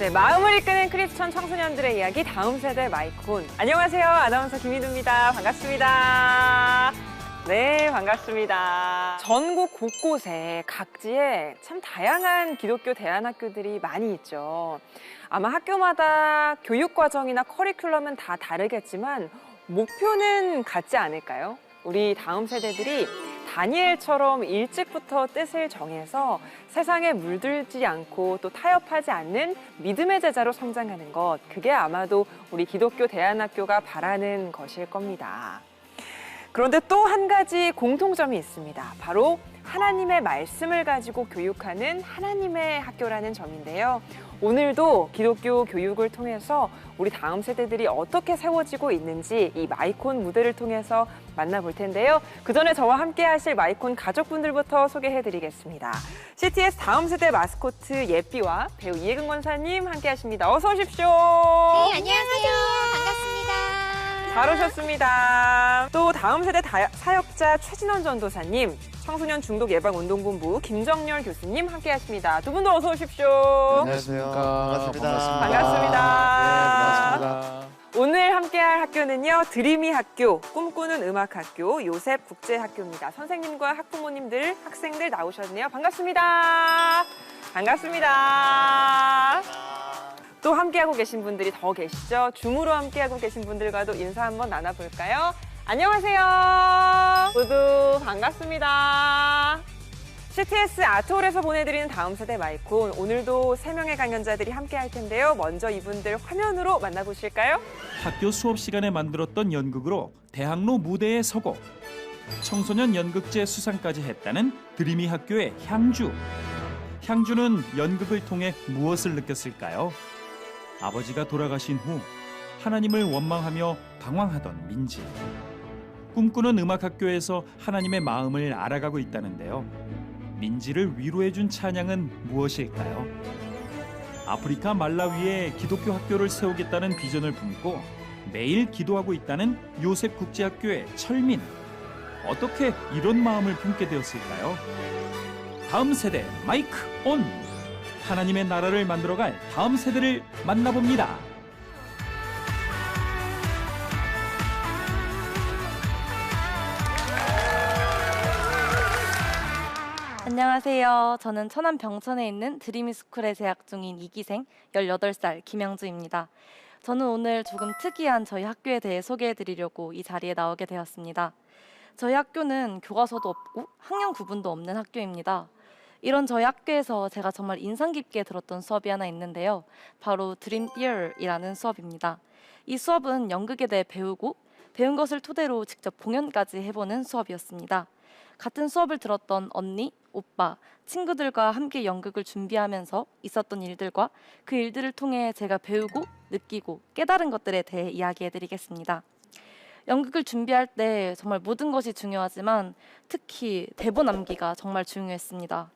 네, 마음을 이끄는 크리스천 청소년들의 이야기 다음 세대 마이콘. 안녕하세요. 아나운서 김희두입니다. 반갑습니다. 네, 반갑습니다. 전국 곳곳에 각지에 참 다양한 기독교 대안학교들이 많이 있죠. 아마 학교마다 교육과정이나 커리큘럼은 다 다르겠지만 목표는 같지 않을까요? 우리 다음 세대들이 다니엘처럼 일찍부터 뜻을 정해서 세상에 물들지 않고 또 타협하지 않는 믿음의 제자로 성장하는 것, 그게 아마도 우리 기독교 대안학교가 바라는 것일 겁니다. 그런데 또 한 가지 공통점이 있습니다. 바로 하나님의 말씀을 가지고 교육하는 하나님의 학교라는 점인데요. 오늘도 기독교 교육을 통해서 우리 다음 세대들이 어떻게 세워지고 있는지 이 마이콘 무대를 통해서 만나볼 텐데요. 그 전에 저와 함께 하실 마이콘 가족분들부터 소개해드리겠습니다. CTS 다음 세대 마스코트 예삐와 배우 이혜근 권사님 함께 하십니다. 어서 오십시오. 네, 안녕하세요. 반갑습니다. 잘 오셨습니다. 또 다음 세대 사역자 최진원 전도사님, 청소년 중독 예방운동본부 김정열 교수님 함께 하십니다. 두 분도 어서 오십시오. 안녕하세요. 반갑습니다. 반갑습니다. 네, 반갑습니다. 오늘 함께할 학교는요, 드림이 학교, 꿈꾸는 음악학교, 요셉 국제학교입니다. 선생님과 학부모님들, 학생들 나오셨네요. 반갑습니다. 반갑습니다. 또 함께하고 계신 분들이 더 계시죠? 줌으로 함께하고 계신 분들과도 인사 한번 나눠볼까요? 안녕하세요. 모두 반갑습니다. CTS 아트홀에서 보내드리는 다음 세대 마이콘. 오늘도 3명의 강연자들이 함께할 텐데요. 먼저 이분들 화면으로 만나보실까요? 학교 수업 시간에 만들었던 연극으로 대학로 무대에 서고 청소년 연극제 수상까지 했다는 드림이 학교의 향주. 향주는 연극을 통해 무엇을 느꼈을까요? 아버지가 돌아가신 후 하나님을 원망하며 방황하던 민지. 꿈꾸는 음악학교에서 하나님의 마음을 알아가고 있다는데요. 민지를 위로해준 찬양은 무엇일까요? 아프리카 말라위에 기독교 학교를 세우겠다는 비전을 품고 매일 기도하고 있다는 요셉 국제학교의 철민. 어떻게 이런 마음을 품게 되었을까요? 다음 세대 마이크 온! 하나님의 나라를 만들어갈 다음 세대를 만나봅니다. 안녕하세요. 저는 천안 병천에 있는 드림이스쿨에 재학 중인 2기생 18살 김영주입니다. 저는 오늘 조금 특이한 저희 학교에 대해 소개해드리려고 이 자리에 나오게 되었습니다. 저희 학교는 교과서도 없고 학년 구분도 없는 학교입니다. 이런 저희 학교에서 제가 정말 인상 깊게 들었던 수업이 하나 있는데요. 바로 드림 티어이라는 수업입니다. 이 수업은 연극에 대해 배우고 배운 것을 토대로 직접 공연까지 해보는 수업이었습니다. 같은 수업을 들었던 언니, 오빠, 친구들과 함께 연극을 준비하면서 있었던 일들과 그 일들을 통해 제가 배우고 느끼고 깨달은 것들에 대해 이야기해드리겠습니다. 연극을 준비할 때 정말 모든 것이 중요하지만 특히 대본 암기가 정말 중요했습니다.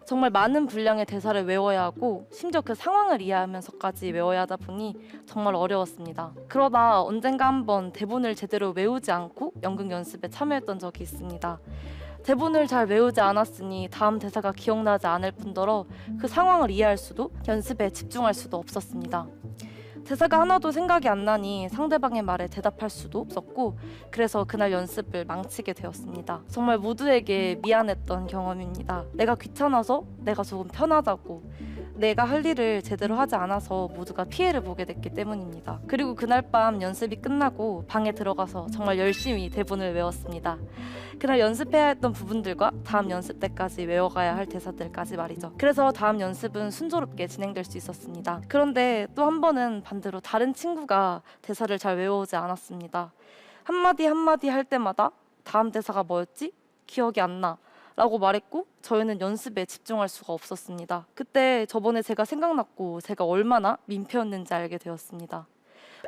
정말 많은 분량의 대사를 외워야 하고 심지어 그 상황을 이해하면서까지 외워야 하다 보니 정말 어려웠습니다. 그러다 언젠가 한번 대본을 제대로 외우지 않고 연극 연습에 참여했던 적이 있습니다. 대본을 잘 외우지 않았으니 다음 대사가 기억나지 않을 뿐더러 그 상황을 이해할 수도 연습에 집중할 수도 없었습니다. 대사가 하나도 생각이 안 나니 상대방의 말에 대답할 수도 없었고 그래서 그날 연습을 망치게 되었습니다. 정말 모두에게 미안했던 경험입니다. 내가 귀찮아서, 내가 조금 편하다고, 내가 할 일을 제대로 하지 않아서 모두가 피해를 보게 됐기 때문입니다. 그리고 그날 밤 연습이 끝나고 방에 들어가서 정말 열심히 대본을 외웠습니다. 그날 연습해야 했던 부분들과 다음 연습 때까지 외워가야 할 대사들까지 말이죠. 그래서 다음 연습은 순조롭게 진행될 수 있었습니다. 그런데 또 한 번은 반대로 다른 친구가 대사를 잘 외워오지 않았습니다. 한마디 한마디 할 때마다 다음 대사가 뭐였지? 기억이 안 나. 라고 말했고 저희는 연습에 집중할 수가 없었습니다. 그때 저번에 제가 생각났고 제가 얼마나 민폐였는지 알게 되었습니다.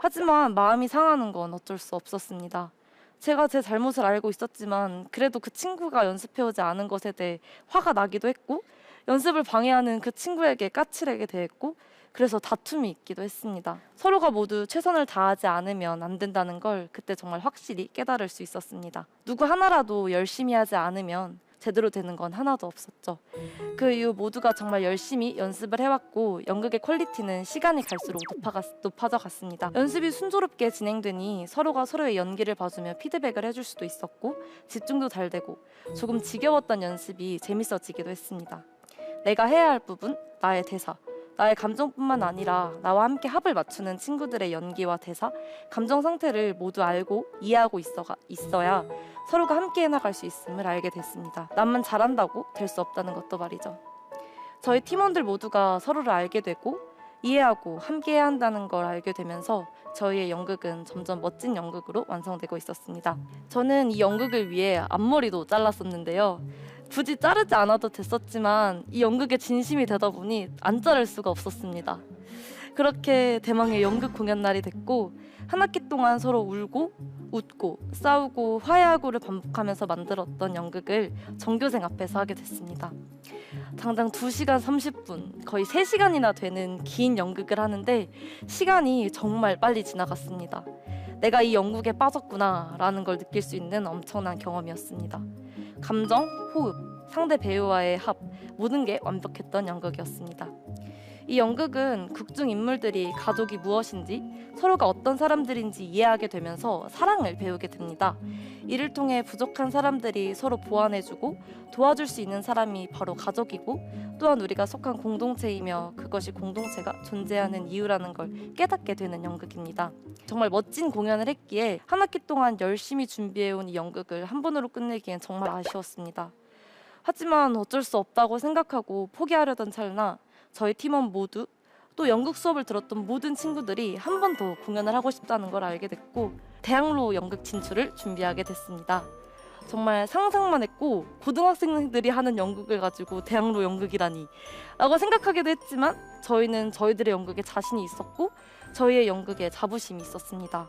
하지만 마음이 상하는 건 어쩔 수 없었습니다. 제가 제 잘못을 알고 있었지만 그래도 그 친구가 연습해오지 않은 것에 대해 화가 나기도 했고 연습을 방해하는 그 친구에게 까칠하게 대했고 그래서 다툼이 있기도 했습니다. 서로가 모두 최선을 다하지 않으면 안 된다는 걸 그때 정말 확실히 깨달을 수 있었습니다. 누구 하나라도 열심히 하지 않으면 제대로 되는 건 하나도 없었죠. 그 이후 모두가 정말 열심히 연습을 해왔고 연극의 퀄리티는 시간이 갈수록 높아져 갔습니다. 연습이 순조롭게 진행되니 서로가 서로의 연기를 봐주며 피드백을 해줄 수도 있었고 집중도 잘 되고 조금 지겨웠던 연습이 재밌어지기도 했습니다. 내가 해야 할 부분, 나의 대사, 나의 감정뿐만 아니라 나와 함께 합을 맞추는 친구들의 연기와 대사, 감정 상태를 모두 알고 이해하고 있어야 서로가 함께 해나갈 수 있음을 알게 됐습니다. 나만 잘한다고 될 수 없다는 것도 말이죠. 저희 팀원들 모두가 서로를 알게 되고 이해하고 함께 해야 한다는 걸 알게 되면서 저희의 연극은 점점 멋진 연극으로 완성되고 있었습니다. 저는 이 연극을 위해 앞머리도 잘랐었는데요. 굳이 자르지 않아도 됐었지만 이 연극에 진심이 되다 보니 안 자를 수가 없었습니다. 그렇게 대망의 연극 공연 날이 됐고 한 학기 동안 서로 울고 웃고 싸우고 화해하고를 반복하면서 만들었던 연극을 전교생 앞에서 하게 됐습니다. 당장 2시간 30분, 거의 3시간이나 되는 긴 연극을 하는데 시간이 정말 빨리 지나갔습니다. 내가 이 연극에 빠졌구나 라는 걸 느낄 수 있는 엄청난 경험이었습니다. 감정, 호흡, 상대 배우와의 합, 모든 게 완벽했던 연극이었습니다. 이 연극은 극중 인물들이 가족이 무엇인지 서로가 어떤 사람들인지 이해하게 되면서 사랑을 배우게 됩니다. 이를 통해 부족한 사람들이 서로 보완해주고 도와줄 수 있는 사람이 바로 가족이고 또한 우리가 속한 공동체이며 그것이 공동체가 존재하는 이유라는 걸 깨닫게 되는 연극입니다. 정말 멋진 공연을 했기에 한 학기 동안 열심히 준비해온 이 연극을 한 번으로 끝내기엔 정말 아쉬웠습니다. 하지만 어쩔 수 없다고 생각하고 포기하려던 찰나 저희 팀원 모두 또 연극 수업을 들었던 모든 친구들이 한 번 더 공연을 하고 싶다는 걸 알게 됐고 대학로 연극 진출을 준비하게 됐습니다. 정말 상상만 했고 고등학생들이 하는 연극을 가지고 대학로 연극이라니 라고 생각하기도 했지만 저희는 저희들의 연극에 자신이 있었고 저희의 연극에 자부심이 있었습니다.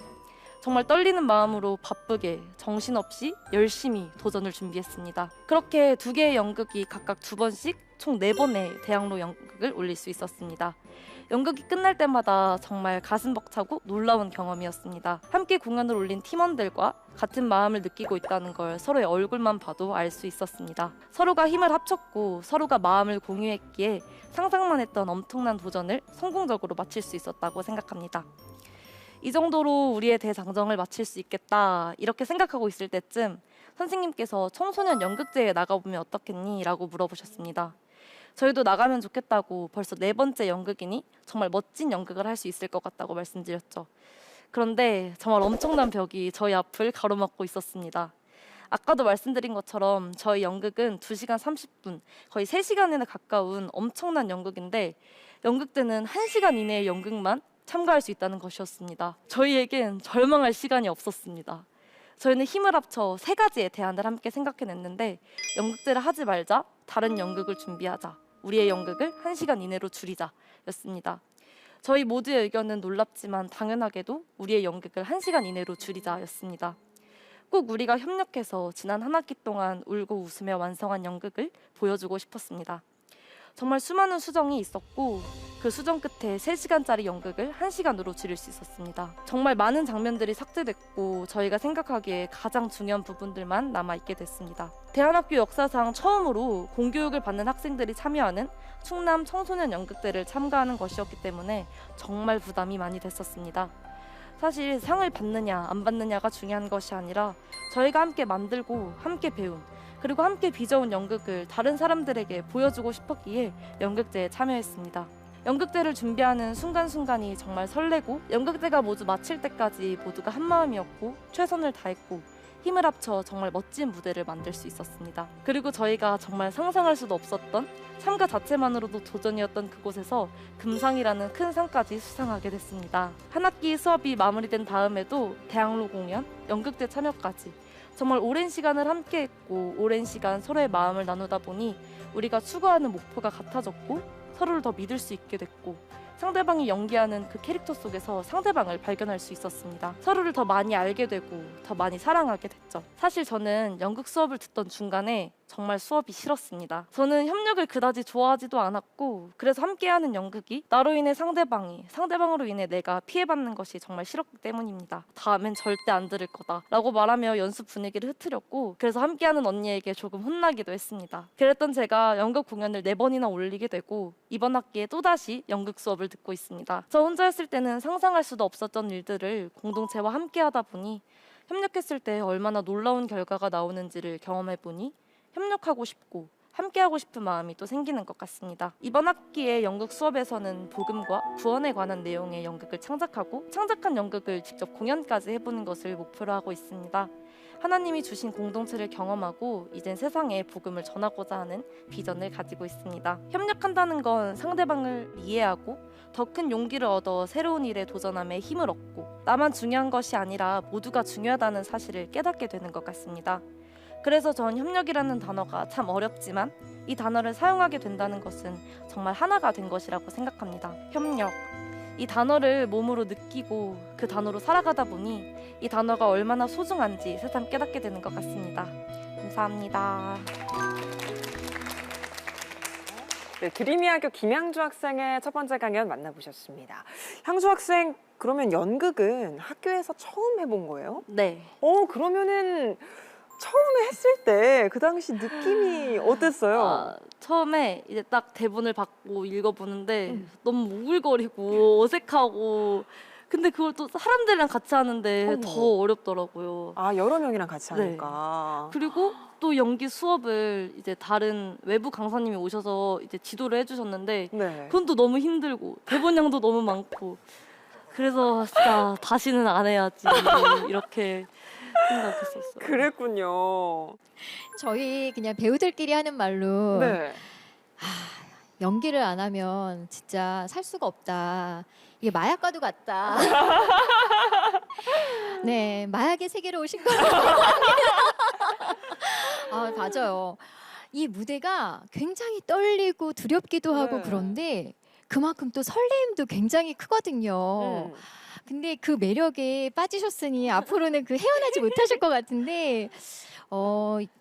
정말 떨리는 마음으로 바쁘게 정신없이 열심히 도전을 준비했습니다. 그렇게 2개의 연극이 각각 2번씩 총 4번의 대학로 연극을 올릴 수 있었습니다. 연극이 끝날 때마다 정말 가슴 벅차고 놀라운 경험이었습니다. 함께 공연을 올린 팀원들과 같은 마음을 느끼고 있다는 걸 서로의 얼굴만 봐도 알 수 있었습니다. 서로가 힘을 합쳤고 서로가 마음을 공유했기에 상상만 했던 엄청난 도전을 성공적으로 마칠 수 있었다고 생각합니다. 이 정도로 우리의 대장정을 마칠 수 있겠다 이렇게 생각하고 있을 때쯤 선생님께서 청소년 연극제에 나가보면 어떻겠니? 라고 물어보셨습니다. 저희도 나가면 좋겠다고 벌써 4번째 연극이니 정말 멋진 연극을 할 수 있을 것 같다고 말씀드렸죠. 그런데 정말 엄청난 벽이 저희 앞을 가로막고 있었습니다. 아까도 말씀드린 것처럼 저희 연극은 2시간 30분, 거의 3시간에나 가까운 엄청난 연극인데 연극때는 1시간 이내의 연극만 참가할 수 있다는 것이었습니다. 저희에겐 절망할 시간이 없었습니다. 저희는 힘을 합쳐 3가지의 대안을 함께 생각해냈는데 연극제를 하지 말자, 다른 연극을 준비하자, 우리의 연극을 1시간 이내로 줄이자 였습니다. 저희 모두의 의견은 놀랍지만 당연하게도 우리의 연극을 1시간 이내로 줄이자 였습니다. 꼭 우리가 협력해서 지난 한 학기 동안 울고 웃으며 완성한 연극을 보여주고 싶었습니다. 정말 수많은 수정이 있었고 그 수정 끝에 3시간짜리 연극을 1시간으로 줄일 수 있었습니다. 정말 많은 장면들이 삭제됐고 저희가 생각하기에 가장 중요한 부분들만 남아있게 됐습니다. 대한학교 역사상 처음으로 공교육을 받는 학생들이 참여하는 충남 청소년 연극대를 참가하는 것이었기 때문에 정말 부담이 많이 됐었습니다. 사실 상을 받느냐 안 받느냐가 중요한 것이 아니라 저희가 함께 만들고 함께 배운 그리고 함께 빚어온 연극을 다른 사람들에게 보여주고 싶었기에 연극제에 참여했습니다. 연극제를 준비하는 순간순간이 정말 설레고 연극제가 모두 마칠 때까지 모두가 한마음이었고 최선을 다했고 힘을 합쳐 정말 멋진 무대를 만들 수 있었습니다. 그리고 저희가 정말 상상할 수도 없었던 참가 자체만으로도 도전이었던 그곳에서 금상이라는 큰 상까지 수상하게 됐습니다. 한 학기 수업이 마무리된 다음에도 대학로 공연, 연극제 참여까지 정말 오랜 시간을 함께했고 오랜 시간 서로의 마음을 나누다 보니 우리가 추구하는 목표가 같아졌고 서로를 더 믿을 수 있게 됐고 상대방이 연기하는 그 캐릭터 속에서 상대방을 발견할 수 있었습니다. 서로를 더 많이 알게 되고 더 많이 사랑하게 됐죠. 사실 저는 연극 수업을 듣던 중간에 정말 수업이 싫었습니다. 저는 협력을 그다지 좋아하지도 않았고 그래서 함께하는 연극이 나로 인해 상대방으로 인해 내가 피해받는 것이 정말 싫었기 때문입니다. 다음엔 절대 안 들을 거다 라고 말하며 연습 분위기를 흐트렸고 그래서 함께하는 언니에게 조금 혼나기도 했습니다. 그랬던 제가 연극 공연을 4번이나 올리게 되고 이번 학기에 또다시 연극 수업을 듣고 있습니다. 저 혼자였을 때는 상상할 수도 없었던 일들을 공동체와 함께하다 보니 협력했을 때 얼마나 놀라운 결과가 나오는지를 경험해보니 협력하고 싶고 함께하고 싶은 마음이 또 생기는 것 같습니다. 이번 학기의 연극 수업에서는 복음과 구원에 관한 내용의 연극을 창작하고 창작한 연극을 직접 공연까지 해보는 것을 목표로 하고 있습니다. 하나님이 주신 공동체를 경험하고 이젠 세상에 복음을 전하고자 하는 비전을 가지고 있습니다. 협력한다는 건 상대방을 이해하고 더 큰 용기를 얻어 새로운 일에 도전함에 힘을 얻고 나만 중요한 것이 아니라 모두가 중요하다는 사실을 깨닫게 되는 것 같습니다. 그래서 전 협력이라는 단어가 참 어렵지만 이 단어를 사용하게 된다는 것은 정말 하나가 된 것이라고 생각합니다. 협력. 이 단어를 몸으로 느끼고 그 단어로 살아가다 보니 이 단어가 얼마나 소중한지 새삼 깨닫게 되는 것 같습니다. 감사합니다. 네, 드림이학교 김향주 학생의 첫 번째 강연 만나보셨습니다. 향주 학생, 그러면 연극은 학교에서 처음 해본 거예요? 네. 그러면은 처음에 했을 때 그 당시 느낌이 어땠어요? 처음에 이제 딱 대본을 받고 읽어보는데 너무 우글거리고 어색하고 근데 그걸 또 사람들이랑 같이 하는데 어머. 더 어렵더라고요. 여러 명이랑 같이 네. 하니까. 그리고 또 연기 수업을 이제 다른 외부 강사님이 오셔서 이제 지도를 해주셨는데 네. 그건 또 너무 힘들고 대본량도 너무 많고 그래서 진짜 다시는 안 해야지 이렇게 생각했었어요. 그랬군요. 저희 그냥 배우들끼리 하는 말로 네. 연기를 안 하면 진짜 살 수가 없다. 이게 마약과도 같다. 네, 마약의 세계로 오신 거예요. 맞아요. 이 무대가 굉장히 떨리고 두렵기도 하고 네. 그런데 그만큼 또 설레임도 굉장히 크거든요. 근데 그 매력에 빠지셨으니 앞으로는 그 헤어나지 못하실 것 같은데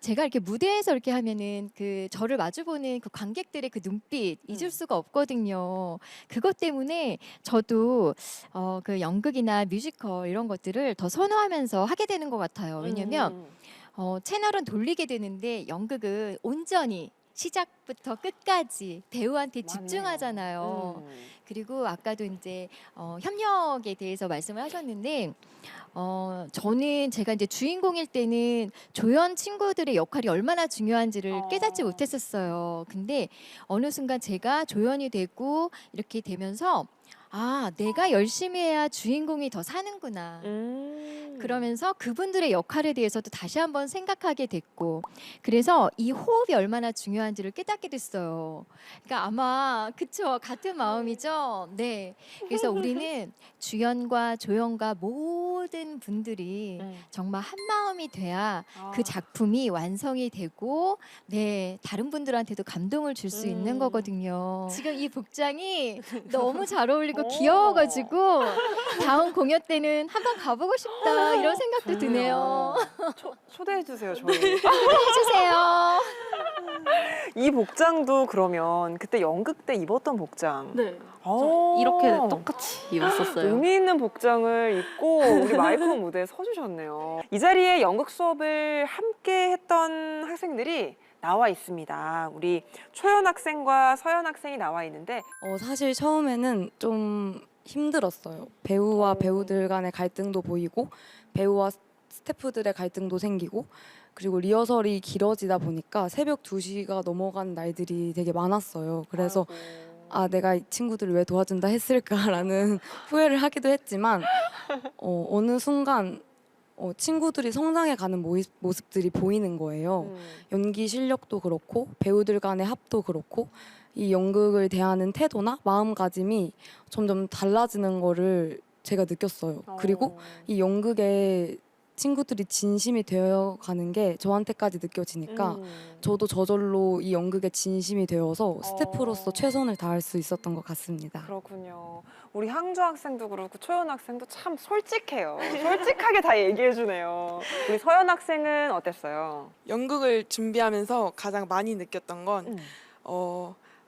제가 이렇게 무대에서 이렇게 하면은 그 저를 마주보는 그 관객들의 그 눈빛 잊을 수가 없거든요. 그것 때문에 저도 그 연극이나 뮤지컬 이런 것들을 더 선호하면서 하게 되는 것 같아요. 왜냐면 채널은 돌리게 되는데 연극은 온전히 시작부터 끝까지 배우한테 집중하잖아요. 그리고 아까도 이제 협력에 대해서 말씀을 하셨는데 저는 제가 이제 주인공일 때는 조연 친구들의 역할이 얼마나 중요한지를 깨닫지 못했었어요. 근데 어느 순간 제가 조연이 되고 이렇게 되면서 내가 열심히 해야 주인공이 더 사는구나. 그러면서 그분들의 역할에 대해서도 다시 한번 생각하게 됐고 그래서 이 호흡이 얼마나 중요한지를 깨닫게 됐어요. 그러니까 아마 그쵸 같은 마음이죠. 네. 그래서 우리는 주연과 조연과 모든 분들이 정말 한 마음이 돼야 그 작품이 완성이 되고 네 다른 분들한테도 감동을 줄 수 있는 거거든요. 지금 이 복장이 너무 잘 어울리고 귀여워가지고 다음 공연 때는 한번 가보고 싶다 이런 생각도 드네요. 초대해 주세요, 저희. 해주세요. 이 복장도 그러면 그때 연극 때 입었던 복장. 네. 이렇게 똑같이 입었었어요. 의미 있는 복장을 입고 우리 마이크론 무대에 서주셨네요. 이 자리에 연극 수업을 함께 했던 학생들이 나와 있습니다. 우리 초연 학생과 서연 학생이 나와 있는데 사실 처음에는 좀 힘들었어요. 배우와 배우들 간의 갈등도 보이고 배우와 스태프들의 갈등도 생기고 그리고 리허설이 길어지다 보니까 새벽 2시가 넘어간 날들이 되게 많았어요. 그래서 내가 이 친구들을 왜 도와준다 했을까라는 후회를 하기도 했지만 어느 순간 친구들이 성장해가는 모습들이 보이는 거예요. 연기 실력도 그렇고 배우들 간의 합도 그렇고 이 연극을 대하는 태도나 마음가짐이 점점 달라지는 거를 제가 느꼈어요. 그리고 이 연극에 친구들이 진심이 되어 가는 게 저한테까지 느껴지니까 저도 저절로 이 연극에 진심이 되어서 스태프로서 최선을 다할 수 있었던 것 같습니다. 그렇군요. 우리 향주 학생도 그렇고 초연 학생도 참 솔직해요. 솔직하게 다 얘기해주네요. 우리 서연 학생은 어땠어요? 연극을 준비하면서 가장 많이 느꼈던 건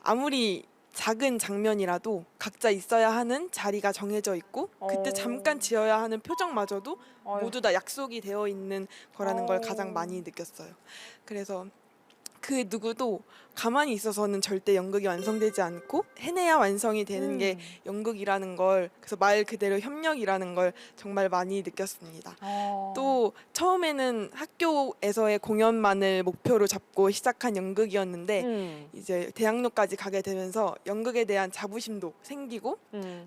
아무리 작은 장면이라도 각자 있어야 하는 자리가 정해져 있고 그때 잠깐 지어야 하는 표정마저도 모두 다 약속이 되어 있는 거라는 걸 가장 많이 느꼈어요. 그래서 그 누구도 가만히 있어서는 절대 연극이 완성되지 않고 해내야 완성이 되는 게 연극이라는 걸, 그래서 말 그대로 협력이라는 걸 정말 많이 느꼈습니다. 또 처음에는 학교에서의 공연만을 목표로 잡고 시작한 연극이었는데 이제 대학로까지 가게 되면서 연극에 대한 자부심도 생기고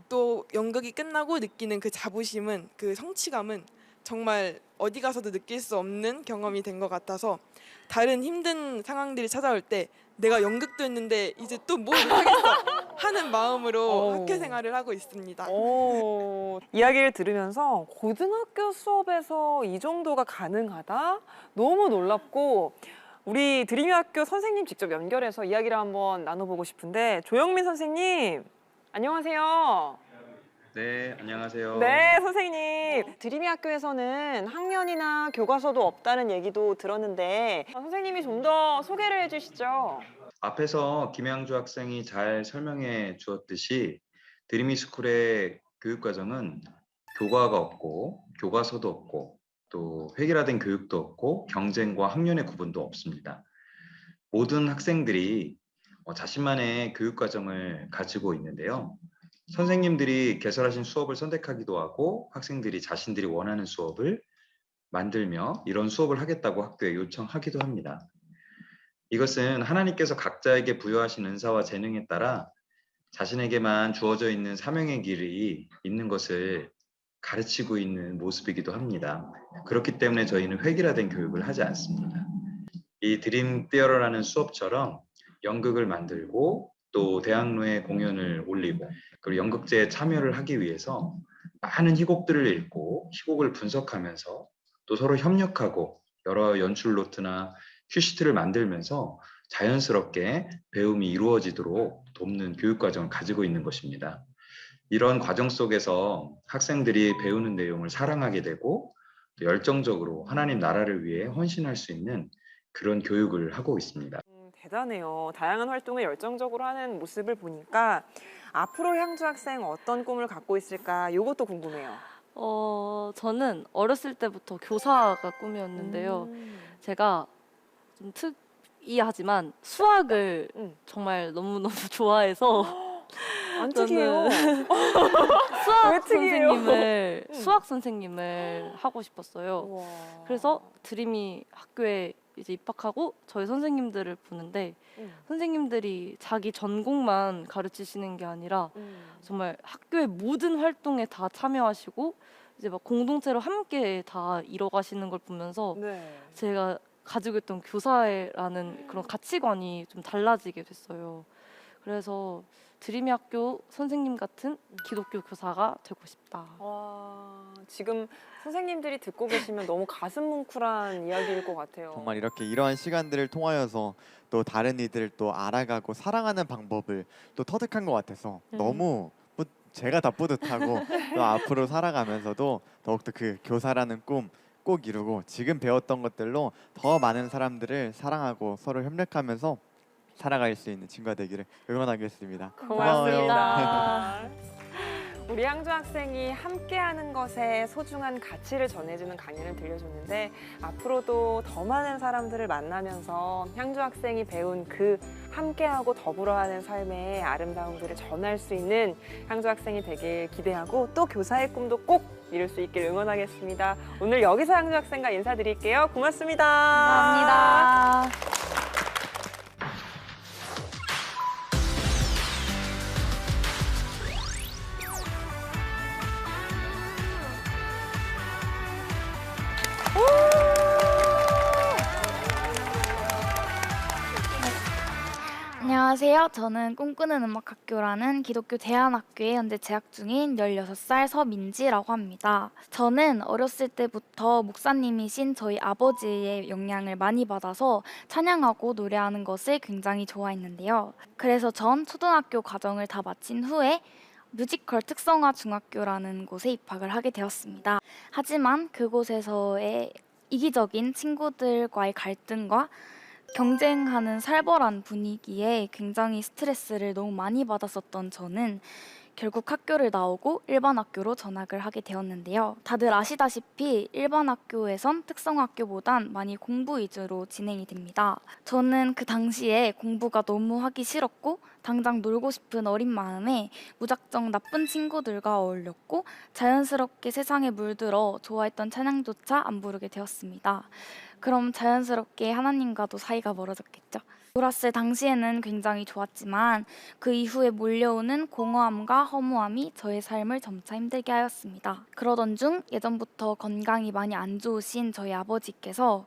또 연극이 끝나고 느끼는 그 자부심은, 그 성취감은 정말 어디 가서도 느낄 수 없는 경험이 된 것 같아서 다른 힘든 상황들이 찾아올 때 내가 연극도 했는데 이제 또 뭘 못하겠어 하는 마음으로 학교 생활을 하고 있습니다. 이야기를 들으면서 고등학교 수업에서 이 정도가 가능하다? 너무 놀랍고 우리 드림이 학교 선생님 직접 연결해서 이야기를 한번 나눠보고 싶은데 조영민 선생님 안녕하세요. 네, 안녕하세요. 네, 선생님. 드림이 학교에서는 학년이나 교과서도 없다는 얘기도 들었는데 선생님이 좀 더 소개를 해주시죠. 앞에서 김양주 학생이 잘 설명해 주었듯이 드림이 스쿨의 교육과정은 교과가 없고 교과서도 없고 또 획일화된 교육도 없고 경쟁과 학년의 구분도 없습니다. 모든 학생들이 자신만의 교육과정을 가지고 있는데요. 선생님들이 개설하신 수업을 선택하기도 하고 학생들이 자신들이 원하는 수업을 만들며 이런 수업을 하겠다고 학교에 요청하기도 합니다. 이것은 하나님께서 각자에게 부여하신 은사와 재능에 따라 자신에게만 주어져 있는 사명의 길이 있는 것을 가르치고 있는 모습이기도 합니다. 그렇기 때문에 저희는 획일화된 교육을 하지 않습니다. 이 드림 티어러라는 수업처럼 연극을 만들고 또 대학로에 공연을 올리고 그리고 연극제에 참여를 하기 위해서 많은 희곡들을 읽고 희곡을 분석하면서 또 서로 협력하고 여러 연출 노트나 큐시트를 만들면서 자연스럽게 배움이 이루어지도록 돕는 교육과정을 가지고 있는 것입니다. 이런 과정 속에서 학생들이 배우는 내용을 사랑하게 되고 또 열정적으로 하나님 나라를 위해 헌신할 수 있는 그런 교육을 하고 있습니다. 대단해요. 다양한 활동을 열정적으로 하는 모습을 보니까 앞으로 향주 학생 어떤 꿈을 갖고 있을까 이것도 궁금해요. 저는 어렸을 때부터 교사가 꿈이었는데요. 제가 좀 특이하지만 수학을 정말 너무너무 좋아해서 안 특이해요. 수학 선생님을 하고 싶었어요. 우와. 그래서 드림이 학교에 이제 입학하고 저희 선생님들을 보는데 선생님들이 자기 전공만 가르치시는 게 아니라 정말 학교의 모든 활동에 다 참여하시고 이제 막 공동체로 함께 다 이뤄가시는 걸 보면서 제가 가지고 있던 교사라는 그런 가치관이 좀 달라지게 됐어요. 그래서 드림이 학교 선생님 같은 기독교 교사가 되고 싶다. 와, 지금 선생님들이 듣고 계시면 너무 가슴 뭉클한 이야기일 것 같아요. 정말 이렇게 이러한 시간들을 통하여서 또 다른 이들을 또 알아가고 사랑하는 방법을 또 터득한 것 같아서 너무 제가 다 뿌듯하고 또 앞으로 살아가면서도 더욱더 그 교사라는 꿈 꼭 이루고 지금 배웠던 것들로 더 많은 사람들을 사랑하고 서로 협력하면서 살아갈 수 있는 친구가 되기를 응원하겠습니다. 고맙습니다. 우리 향주 학생이 함께하는 것에 소중한 가치를 전해주는 강연을 들려줬는데 앞으로도 더 많은 사람들을 만나면서 향주 학생이 배운 그 함께하고 더불어하는 삶의 아름다움들을 전할 수 있는 향주 학생이 되길 기대하고 또 교사의 꿈도 꼭 이룰 수 있길 응원하겠습니다. 오늘 여기서 향주 학생과 인사드릴게요. 고맙습니다. 감사합니다. 안녕하세요. 저는 꿈꾸는 음악학교라는 기독교 대안학교에 현재 재학 중인 16살 서민지라고 합니다. 저는 어렸을 때부터 목사님이신 저희 아버지의 영향을 많이 받아서 찬양하고 노래하는 것을 굉장히 좋아했는데요. 그래서 전 초등학교 과정을 다 마친 후에 뮤지컬 특성화 중학교라는 곳에 입학을 하게 되었습니다. 하지만 그곳에서의 이기적인 친구들과의 갈등과 경쟁하는 살벌한 분위기에 굉장히 스트레스를 너무 많이 받았었던 저는 결국 학교를 나오고 일반 학교로 전학을 하게 되었는데요. 다들 아시다시피 일반 학교에선 특성화학교보단 많이 공부 위주로 진행이 됩니다. 저는 그 당시에 공부가 너무 하기 싫었고 당장 놀고 싶은 어린 마음에 무작정 나쁜 친구들과 어울렸고 자연스럽게 세상에 물들어 좋아했던 찬양조차 안 부르게 되었습니다. 그럼 자연스럽게 하나님과도 사이가 멀어졌겠죠. 놀았을 당시에는 굉장히 좋았지만 그 이후에 몰려오는 공허함과 허무함이 저의 삶을 점차 힘들게 하였습니다. 그러던 중 예전부터 건강이 많이 안 좋으신 저희 아버지께서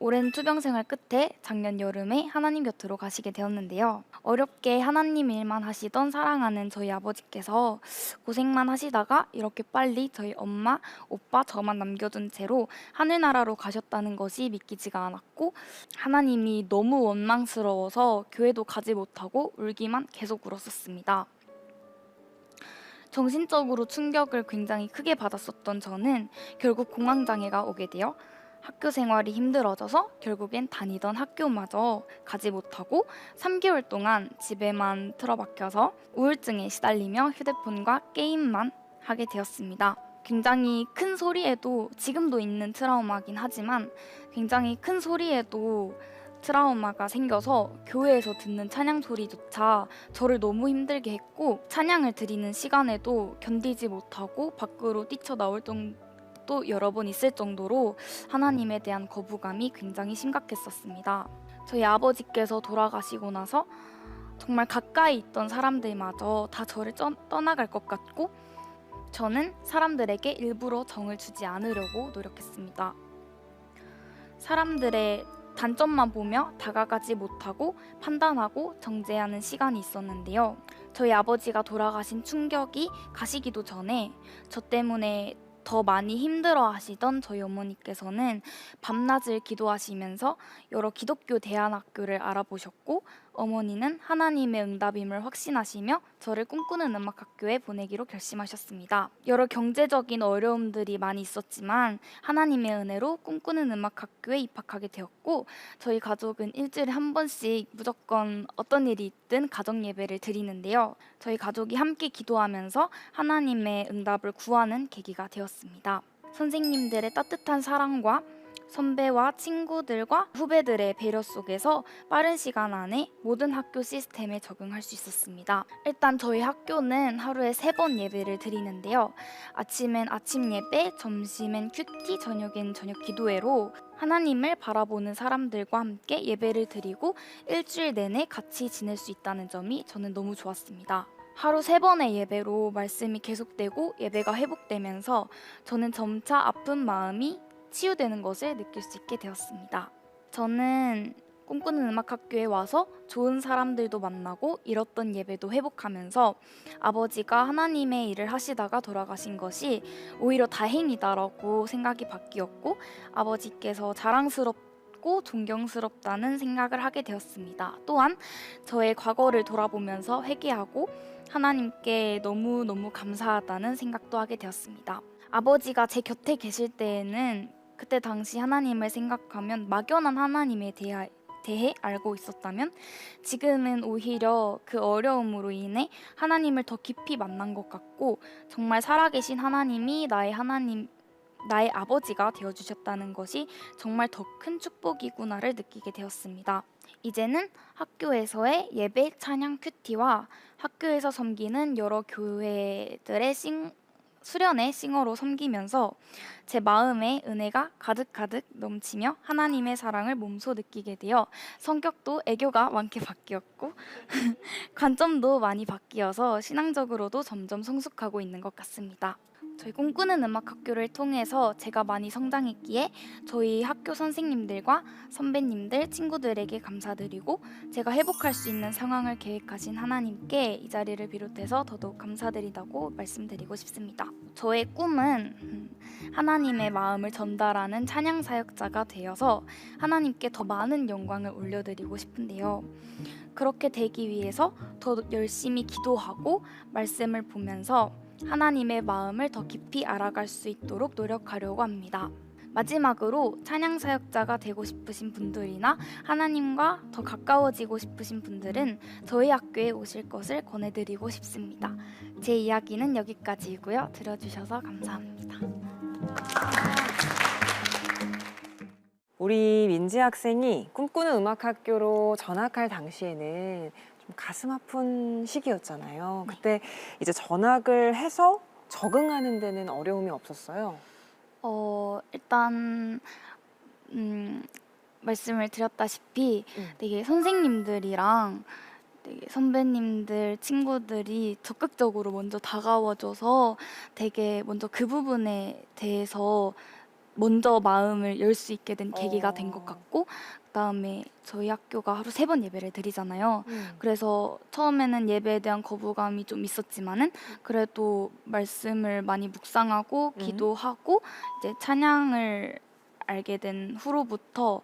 오랜 투병 생활 끝에 작년 여름에 하나님 곁으로 가시게 되었는데요. 어렵게 하나님 일만 하시던 사랑하는 저희 아버지께서 고생만 하시다가 이렇게 빨리 저희 엄마, 오빠, 저만 남겨둔 채로 하늘나라로 가셨다는 것이 믿기지가 않았고 하나님이 너무 원망스러워서 교회도 가지 못하고 울기만 계속 울었었습니다. 정신적으로 충격을 굉장히 크게 받았었던 저는 결국 공황장애가 오게 되어 학교 생활이 힘들어져서 결국엔 다니던 학교마저 가지 못하고 3개월 동안 집에만 틀어박혀서 우울증에 시달리며 휴대폰과 게임만 하게 되었습니다. 굉장히 큰 소리에도 지금도 있는 트라우마긴 하지만 굉장히 큰 소리에도 트라우마가 생겨서 교회에서 듣는 찬양 소리조차 저를 너무 힘들게 했고 찬양을 드리는 시간에도 견디지 못하고 밖으로 뛰쳐나올 정도 또 여러 번 있을 정도로 하나님에 대한 거부감이 굉장히 심각했었습니다. 저희 아버지께서 돌아가시고 나서 정말 가까이 있던 사람들마저 다 저를 떠나갈 것 같고 저는 사람들에게 일부러 정을 주지 않으려고 노력했습니다. 사람들의 단점만 보며 다가가지 못하고 판단하고 정죄하는 시간이 있었는데요. 저희 아버지가 돌아가신 충격이 가시기도 전에 저 때문에 더 많이 힘들어 하시던 저희 어머니께서는 밤낮을 기도하시면서 여러 기독교 대안학교를 알아보셨고 어머니는 하나님의 응답임을 확신하시며 저를 꿈꾸는 음악학교에 보내기로 결심하셨습니다. 여러 경제적인 어려움들이 많이 있었지만 하나님의 은혜로 꿈꾸는 음악학교에 입학하게 되었고 저희 가족은 일주일에 한 번씩 무조건 어떤 일이 있든 가정 예배를 드리는데요. 저희 가족이 함께 기도하면서 하나님의 응답을 구하는 계기가 되었습니다. 선생님들의 따뜻한 사랑과 선배와 친구들과 후배들의 배려 속에서 빠른 시간 안에 모든 학교 시스템에 적응할 수 있었습니다. 일단 저희 학교는 하루에 3번 예배를 드리는데요. 아침엔 아침 예배, 점심엔 큐티, 저녁엔 저녁 기도회로 하나님을 바라보는 사람들과 함께 예배를 드리고 일주일 내내 같이 지낼 수 있다는 점이 저는 너무 좋았습니다. 하루 3번의 예배로 말씀이 계속되고 예배가 회복되면서 저는 점차 아픈 마음이 치유되는 것을 느낄 수 있게 되었습니다. 저는 꿈꾸는 음악학교에 와서 좋은 사람들도 만나고 잃었던 예배도 회복하면서 아버지가 하나님의 일을 하시다가 돌아가신 것이 오히려 다행이다라고 생각이 바뀌었고 아버지께서 자랑스럽고 존경스럽다는 생각을 하게 되었습니다. 또한 저의 과거를 돌아보면서 회개하고 하나님께 너무너무 감사하다는 생각도 하게 되었습니다. 아버지가 제 곁에 계실 때에는 그때 당시 하나님을 생각하면 막연한 하나님에 대해 알고 있었다면 지금은 오히려 그 어려움으로 인해 하나님을 더 깊이 만난 것 같고 정말 살아계신 하나님이 나의 아버지가 되어주셨다는 것이 정말 더 큰 축복이구나를 느끼게 되었습니다. 이제는 학교에서의 예배, 찬양, 큐티와 학교에서 섬기는 여러 교회들의 수련회 싱어로 섬기면서 제 마음에 은혜가 가득가득 넘치며 하나님의 사랑을 몸소 느끼게 되어 성격도 애교가 많게 바뀌었고 관점도 많이 바뀌어서 신앙적으로도 점점 성숙하고 있는 것 같습니다. 저희 꿈꾸는 음악학교를 통해서 제가 많이 성장했기에 저희 학교 선생님들과 선배님들, 친구들에게 감사드리고 제가 회복할 수 있는 상황을 계획하신 하나님께 이 자리를 비롯해서 더더욱 감사드리다고 말씀드리고 싶습니다. 저의 꿈은 하나님의 마음을 전달하는 찬양 사역자가 되어서 하나님께 더 많은 영광을 올려드리고 싶은데요. 그렇게 되기 위해서 더 열심히 기도하고 말씀을 보면서 하나님의 마음을 더 깊이 알아갈 수 있도록 노력하려고 합니다. 마지막으로 찬양 사역자가 되고 싶으신 분들이나 하나님과 더 가까워지고 싶으신 분들은 저희 학교에 오실 것을 권해드리고 싶습니다. 제 이야기는 여기까지이고요. 들어주셔서 감사합니다. 우리 민지 학생이 꿈꾸는 음악학교로 전학할 당시에는 좀 가슴 아픈 시기였잖아요. 그때 이제 전학을 해서 적응하는 데는 어려움이 없었어요. 일단 말씀을 드렸다시피 되게 선생님들이랑 되게 선배님들, 친구들이 적극적으로 먼저 다가와줘서 되게 먼저 그 부분에 대해서 먼저 마음을 열 수 있게 된 계기가 된 것 같고, 그다음에 저희 학교가 하루 3번 예배를 드리잖아요. 그래서 처음에는 예배에 대한 거부감이 좀 있었지만은 그래도 말씀을 많이 묵상하고 기도하고 이제 찬양을 알게 된 후로부터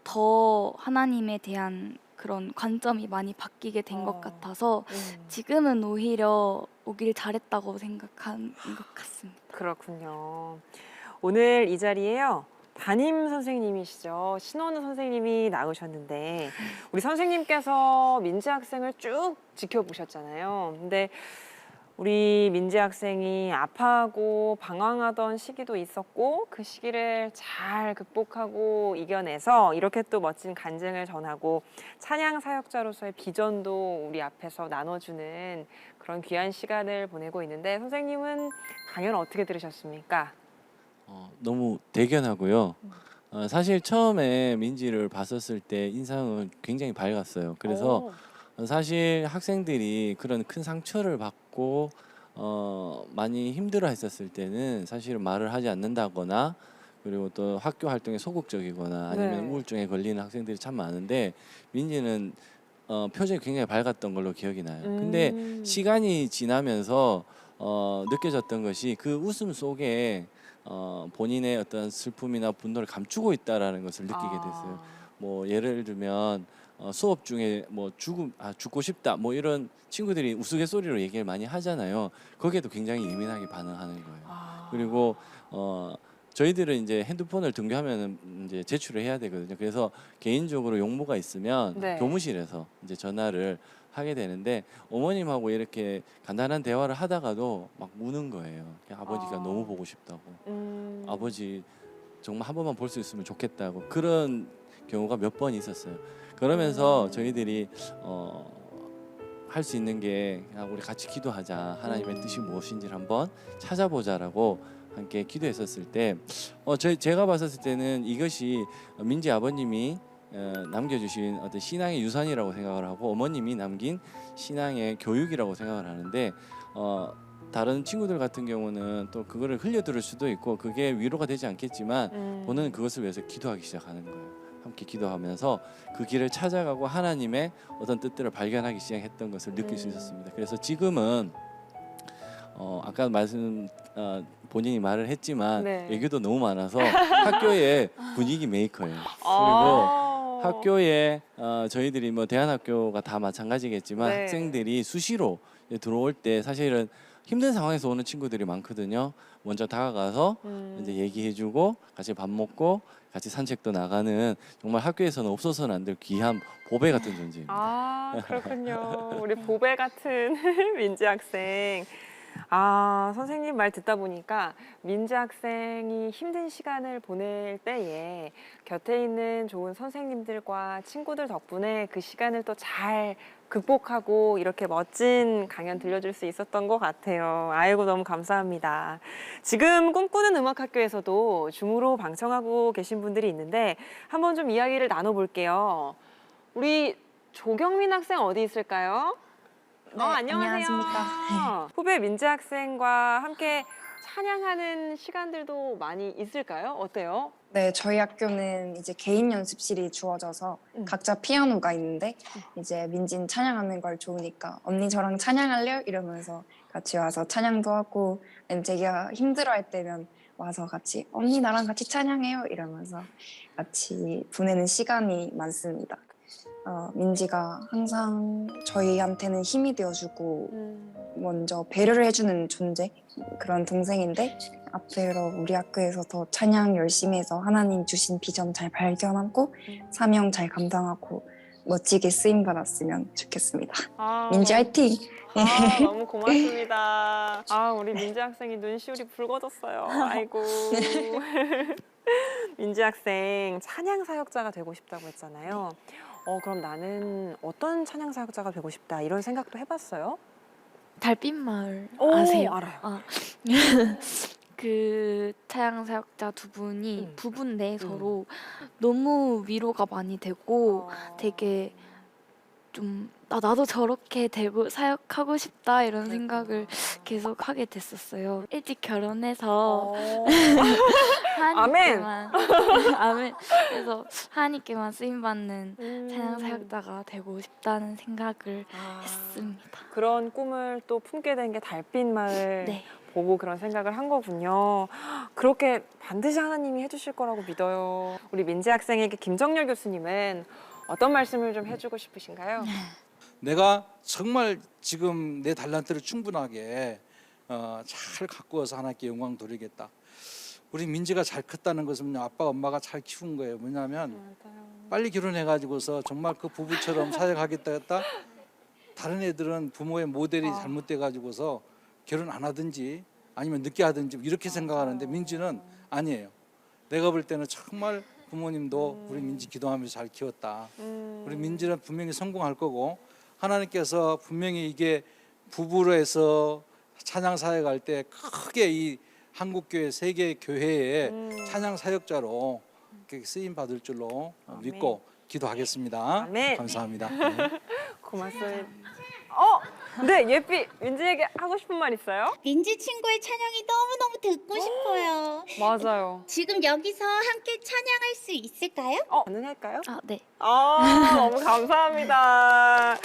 더 하나님에 대한 그런 관점이 많이 바뀌게 된 것 같아서 지금은 오히려 오길 잘했다고 생각하는 것 같습니다. 그렇군요. 오늘 이 자리에요. 담임 선생님이시죠. 신원우 선생님이 나오셨는데 우리 선생님께서 민지 학생을 쭉 지켜보셨잖아요. 근데 우리 민지 학생이 아파하고 방황하던 시기도 있었고 그 시기를 잘 극복하고 이겨내서 이렇게 또 멋진 간증을 전하고 찬양 사역자로서의 비전도 우리 앞에서 나눠주는 그런 귀한 시간을 보내고 있는데 선생님은 강연 어떻게 들으셨습니까? 너무 대견하고요. 사실 처음에 민지를 봤었을 때 인상은 굉장히 밝았어요. 그래서 사실 학생들이 그런 큰 상처를 받고 많이 힘들어 했었을 때는 사실은 말을 하지 않는다거나 그리고 또 학교 활동에 소극적이거나 아니면 우울증에 걸리는 학생들이 참 많은데 민지는 표정이 굉장히 밝았던 걸로 기억이 나요. 근데 시간이 지나면서 느껴졌던 것이 그 웃음 속에 본인의 어떤 슬픔이나 분노를 감추고 있다라는 것을 느끼게 됐어요. 뭐 예를 들면 수업 중에 뭐 죽고 싶다 뭐 이런 친구들이 우스갯소리로 얘기를 많이 하잖아요. 거기에도 굉장히 예민하게 반응하는 거예요. 그리고 저희들은 이제 핸드폰을 등교하면 이제 제출을 해야 되거든요. 그래서 개인적으로 용무가 있으면 교무실에서 이제 전화를 하게 되는데 어머님하고 이렇게 간단한 대화를 하다가도 막 우는 거예요. 아버지가 너무 보고 싶다고, 아버지 정말 한 번만 볼 수 있으면 좋겠다고 그런 경우가 몇 번 있었어요. 그러면서 저희들이 할 수 있는 게 그냥 우리 같이 기도하자, 하나님의 뜻이 무엇인지를 한번 찾아보자라고 함께 기도했었을 때 제가 봤었을 때는 이것이 민지 아버님이 남겨주신 어떤 신앙의 유산이라고 생각을 하고 어머님이 남긴 신앙의 교육이라고 생각을 하는데 다른 친구들 같은 경우는 또 그거를 흘려들을 수도 있고 그게 위로가 되지 않겠지만 저는 그것을 위해서 기도하기 시작하는 거예요. 함께 기도하면서 그 길을 찾아가고 하나님의 어떤 뜻들을 발견하기 시작했던 것을 느낄 수 있었습니다. 그래서 지금은 아까 본인이 말을 했지만 얘기도 너무 많아서 학교의 분위기 메이커예요. 그리고 학교에 저희들이 뭐 대안학교가 다 마찬가지겠지만 학생들이 수시로 들어올 때 사실은 힘든 상황에서 오는 친구들이 많거든요. 먼저 다가가서 이제 얘기해주고 같이 밥 먹고 같이 산책도 나가는 정말 학교에서는 없어서는 안 될 귀한 보배 같은 존재입니다. 그렇군요. 우리 보배 같은 민지 학생. 선생님 말 듣다 보니까 민지 학생이 힘든 시간을 보낼 때에 곁에 있는 좋은 선생님들과 친구들 덕분에 그 시간을 또 잘 극복하고 이렇게 멋진 강연 들려줄 수 있었던 것 같아요. 아이고 너무 감사합니다. 지금 꿈꾸는 음악학교에서도 줌으로 방청하고 계신 분들이 있는데 한번 좀 이야기를 나눠볼게요. 우리 조경민 학생 어디 있을까요? 네, 안녕하세요. 안녕하십니까. 후배 민지 학생과 함께 찬양하는 시간들도 많이 있을까요? 어때요? 네, 저희 학교는 이제 개인 연습실이 주어져서 각자 피아노가 있는데 이제 민진 찬양하는 걸 좋으니까 언니 저랑 찬양할래요? 이러면서 같이 와서 찬양도 하고 자기가 힘들어할 때면 와서 같이 언니 나랑 같이 찬양해요 이러면서 같이 보내는 시간이 많습니다. 민지가 항상 저희한테는 힘이 되어주고 먼저 배려를 해주는 존재, 그런 동생인데 앞으로 우리 학교에서 더 찬양 열심히 해서 하나님 주신 비전 잘 발견하고 사명 잘 감당하고 멋지게 쓰임 받았으면 좋겠습니다. 민지 화이팅! 너무 고맙습니다. 우리 민지 학생이 눈시울이 붉어졌어요. 아이고. 민지 학생 찬양 사역자가 되고 싶다고 했잖아요. 그럼 나는 어떤 찬양 사역자가 되고 싶다 이런 생각도 해봤어요? 달빛 마을 아세요? 알아요. 그 찬양 사역자 두 분이 부부인데 서로 너무 위로가 많이 되고 되게 좀 나도 저렇게 되고 사역하고 싶다 이런 생각을 계속 하게 됐었어요. 일찍 결혼해서 하나님께만 아멘. 그래서 하나님께만 쓰임 받는 찬양 사역자가 되고 싶다는 생각을 했습니다. 그런 꿈을 또 품게 된 게 달빛 마을 네. 보고 그런 생각을 한 거군요. 그렇게 반드시 하나님이 해주실 거라고 믿어요. 우리 민지 학생에게 김정렬 교수님은 어떤 말씀을 좀 해주고 싶으신가요? 내가 정말 지금 내 달란트를 충분하게 잘 갖고 와서 하나님께 영광 돌리겠다. 우리 민지가 잘 컸다는 것은 아빠 엄마가 잘 키운 거예요. 뭐냐면 빨리 결혼해가지고서 정말 그 부부처럼 사역하겠다 했다. 다른 애들은 부모의 모델이 잘못돼가지고서 결혼 안 하든지 아니면 늦게 하든지 이렇게 생각하는데 민지는 아니에요. 내가 볼 때는 정말 부모님도 우리 민지 기도하면서 잘 키웠다. 우리 민지는 분명히 성공할 거고 하나님께서 분명히 이게 부부로 해서 찬양 사역할 때 크게 이 한국교회 세계 교회의 찬양 사역자로 쓰임 받을 줄로 믿고 기도하겠습니다. 아멘. 감사합니다. 네. 고맙습니다. 네, 예삐 민지에게 하고 싶은 말 있어요? 민지 친구의 찬양이 너무너무 듣고 싶어요. 맞아요. 지금 여기서 함께 찬양할 수 있을까요? 가능할까요? 네. 너무 감사합니다.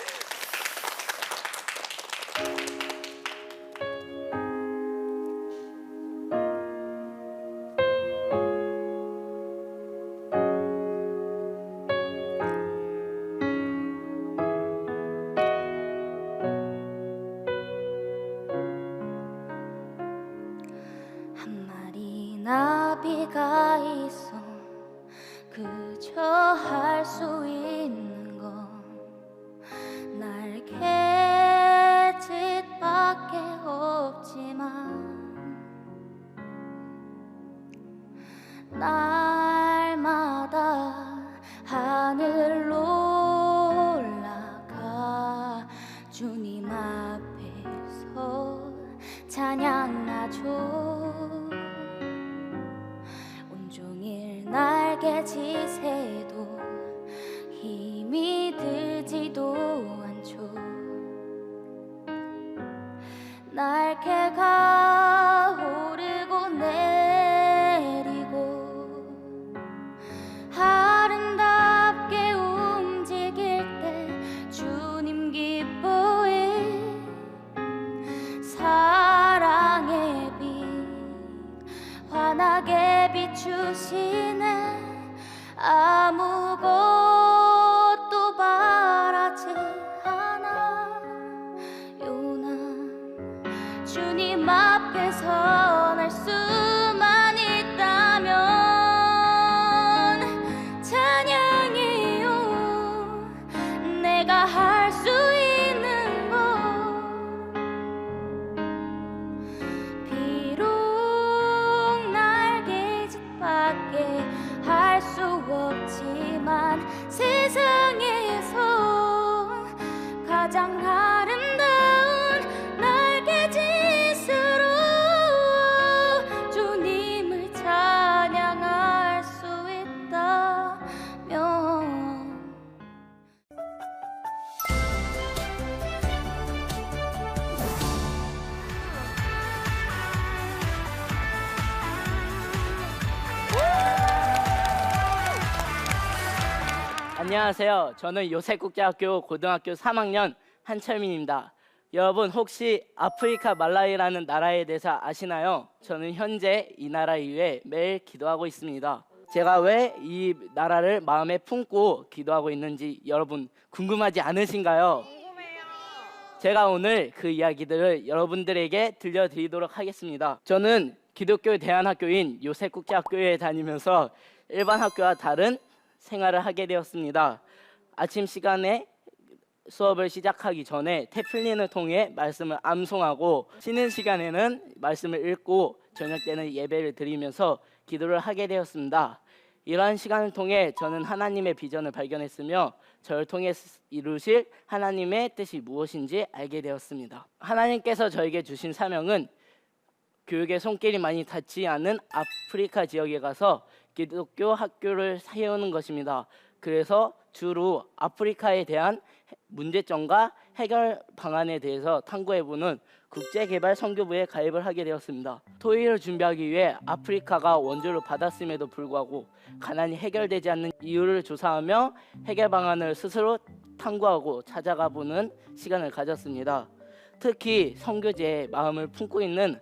한 마리 나비가 있어 그저 할 수 있는 건 날갯짓밖에 없지만 날마다 하늘로 올라가 주님 앞에서 찬양하죠. 온종일 날개짓에도 힘이 들지도 않죠. 날개가 오르고 내리고 아름답게 움직일 때 주님 기뻐해. 사랑의 빛 환하게 비추시네. 아무것도 바라지 않아 요난 주님 앞에 선할 수만 있다면 찬양이요 내가 할 수 있는 것. 비록 날개짓밖에 할 수 없지만 세상에서 가장 아름다운 날개짓으로 주님을 찬양할 수 있다면 안녕하세요. 저는 요셉국제학교 고등학교 3학년 한철민입니다. 여러분 혹시 아프리카 말라위라는 나라에 대해서 아시나요? 저는 현재 이 나라 위해 매일 기도하고 있습니다. 제가 왜 이 나라를 마음에 품고 기도하고 있는지 여러분 궁금하지 않으신가요? 제가 오늘 그 이야기들을 여러분들에게 들려드리도록 하겠습니다. 저는 기독교 대안학교인 요셉국제학교에 다니면서 일반 학교와 다른 생활을 하게 되었습니다. 아침 시간에 수업을 시작하기 전에 태플린을 통해 말씀을 암송하고 쉬는 시간에는 말씀을 읽고 저녁 때는 예배를 드리면서 기도를 하게 되었습니다. 이러한 시간을 통해 저는 하나님의 비전을 발견했으며 저를 통해 이루실 하나님의 뜻이 무엇인지 알게 되었습니다. 하나님께서 저에게 주신 사명은 교육의 손길이 많이 닿지 않은 아프리카 지역에 가서 기독교 학교를 세우는 것입니다. 그래서 주로 아프리카에 대한 문제점과 해결 방안에 대해서 탐구해보는 국제개발 선교부에 가입을 하게 되었습니다. 토의를 준비하기 위해 아프리카가 원조를 받았음에도 불구하고 가난이 해결되지 않는 이유를 조사하며 해결 방안을 스스로 탐구하고 찾아가 보는 시간을 가졌습니다. 특히 선교제에 마음을 품고 있는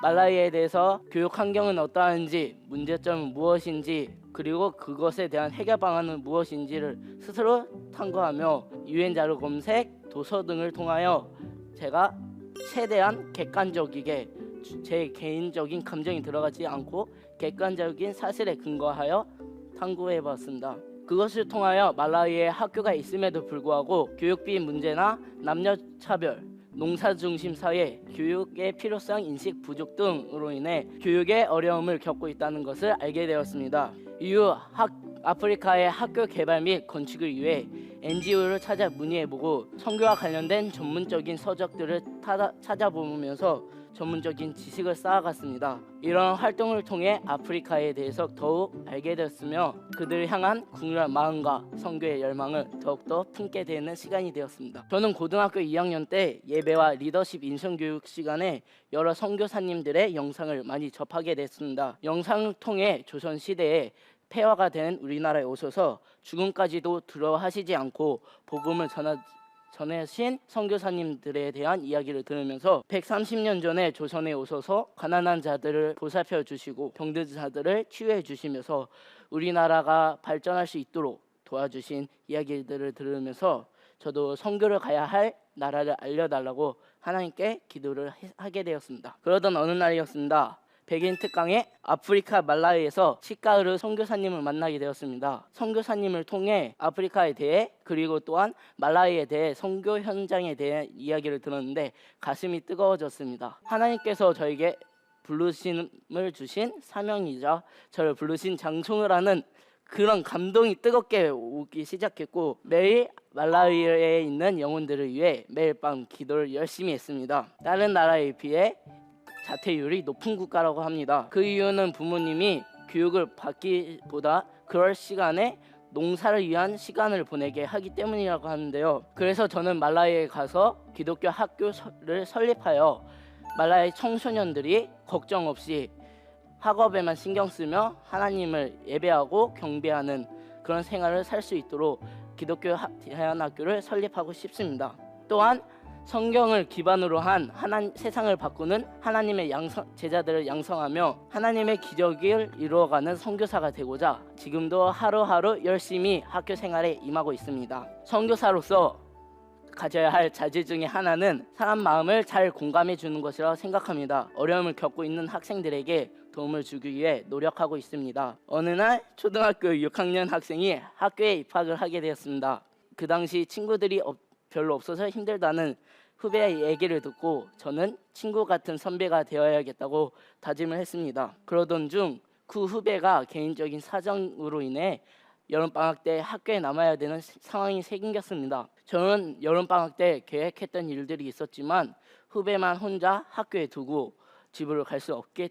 말라위에 대해서 교육 환경은 어떠한지, 문제점은 무엇인지, 그리고 그것에 대한 해결 방안은 무엇인지를 스스로 탐구하며 유엔 자료 검색, 도서 등을 통하여 제가 최대한 객관적이게 제 개인적인 감정이 들어가지 않고 객관적인 사실에 근거하여 탐구해봤습니다. 그것을 통하여 말라위에 학교가 있음에도 불구하고 교육비 문제나 남녀차별, 농사중심 사회, 교육의 필요성 인식 부족 등으로 인해 교육에 어려움을 겪고 있다는 것을 알게 되었습니다. 이후 아프리카의 학교 개발 및 건축을 위해 NGO를 찾아 문의해보고 선교와 관련된 전문적인 서적들을 찾아보면서 전문적인 지식을 쌓아갔습니다. 이런 활동을 통해 아프리카에 대해서 더욱 알게 되었으며 그들을 향한 국률한 마음과 선교의 열망을 더욱더 품게 되는 시간이 되었습니다. 저는 고등학교 2학년 때 예배와 리더십 인성교육 시간에 여러 선교사님들의 영상을 많이 접하게 됐습니다. 영상을 통해 조선시대에 폐허가 된 우리나라에 오셔서 죽음까지도 두려워하시지 않고 복음을 전하신 선교사님들에 대한 이야기를 들으면서 130년 전에 조선에 오셔서 가난한 자들을 보살펴 주시고 병든 자들을 치유해 주시면서 우리나라가 발전할 수 있도록 도와주신 이야기들을 들으면서 저도 선교를 가야 할 나라를 알려달라고 하나님께 기도를 하게 되었습니다. 그러던 어느 날이었습니다. 백인 특강에 아프리카 말라위에서 시카으르 선교사님을 만나게 되었습니다. 선교사님을 통해 아프리카에 대해 그리고 또한 말라위에 대해 선교 현장에 대해 이야기를 들었는데 가슴이 뜨거워졌습니다. 하나님께서 저에게 부르심을 주신 사명이자 저를 부르신 장총을 하는 그런 감동이 뜨겁게 오기 시작했고 매일 말라위에 있는 영혼들을 위해 매일 밤 기도를 열심히 했습니다. 다른 나라에 비해 자퇴율이 높은 국가라고 합니다. 그 이유는 부모님이 교육을 받기보다 그럴 시간에 농사를 위한 시간을 보내게 하기 때문이라고 하는데요. 그래서 저는 말라위에 가서 기독교 학교를 설립하여 말라위 청소년들이 걱정 없이 학업에만 신경 쓰며 하나님을 예배하고 경배하는 그런 생활을 살 수 있도록 기독교 대안학교를 설립하고 싶습니다. 또한 성경을 기반으로 한 세상을 바꾸는 하나님의 제자들을 양성하며 하나님의 기적을 이루어가는 선교사가 되고자 지금도 하루하루 열심히 학교 생활에 임하고 있습니다. 선교사로서 가져야 할 자질 중에 하나는 사람 마음을 잘 공감해 주는 것이라고 생각합니다. 어려움을 겪고 있는 학생들에게 도움을 주기 위해 노력하고 있습니다. 어느 날 초등학교 6학년 학생이 학교에 입학을 하게 되었습니다. 그 당시 친구들이 별로 없어서 힘들다는 후배의 얘기를 듣고 저는 친구 같은 선배가 되어야겠다고 다짐을 했습니다. 그러던 중 그 후배가 개인적인 사정으로 인해 여름방학 때 학교에 남아야 되는 상황이 생겼습니다. 저는 여름방학 때 계획했던 일들이 있었지만 후배만 혼자 학교에 두고 집으로 갈 수 없기